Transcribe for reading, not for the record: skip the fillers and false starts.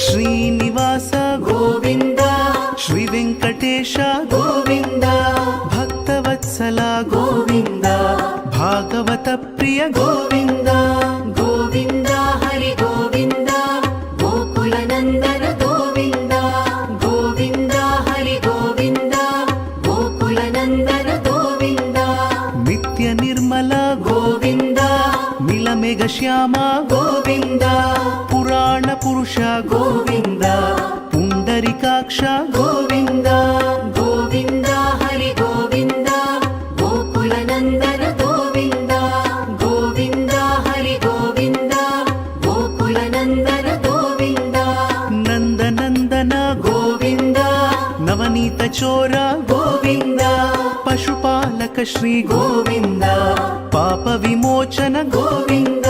ಶ್ರೀನಿವಾಸ ಗೋವಿಂದ ಶ್ರೀ ವೆಂಕಟೇಶ ಗೋವಿಂದ ಭಕ್ತವತ್ಸಲ ಗೋವಿಂದ ಭಾಗವತ ಪ್ರಿಯ ಗೋವಿಂದ ಗೋವಿಂದ ಹರಿ ಗೋವಿಂದ ಗೋಕುಲ ನಂದನ ಗೋವಿಂದ ಗೋವಿಂದ ಹರಿ ಗೋವಿಂದ ಗೋಕುಲ ನಂದನ ಗೋವಿಂದ ನಿತ್ಯ ನಿರ್ಮಲ ಗೋವಿಂದ ನೀಲಮೇಘ ಶ್ಯಾಮ ಗೋವಿಂದ ಪುರಾಣ ಪುರುಷ ಗೋವಿಂದ ಪುಂಡರಿಕಾಕ್ಷ ಗೋವಿಂದ ಗೋವಿಂದ ಹರಿ ಗೋವಿಂದ ಗೋಕುಲ ನಂದನ ಗೋವಿಂದ ಗೋವಿಂದ ಹರಿ ಗೋವಿಂದ ಗೋಕುಲ ನಂದನ ಗೋವಿಂದ ನಂದನಂದನ ಗೋವಿಂದ ನವನೀತ ಚೋರ ಗೋವಿಂದ ಪಶುಪಾಲಕ ಶ್ರೀ ಗೋವಿಂದ ಪಾಪ ವಿಮೋಚನ ಗೋವಿಂದ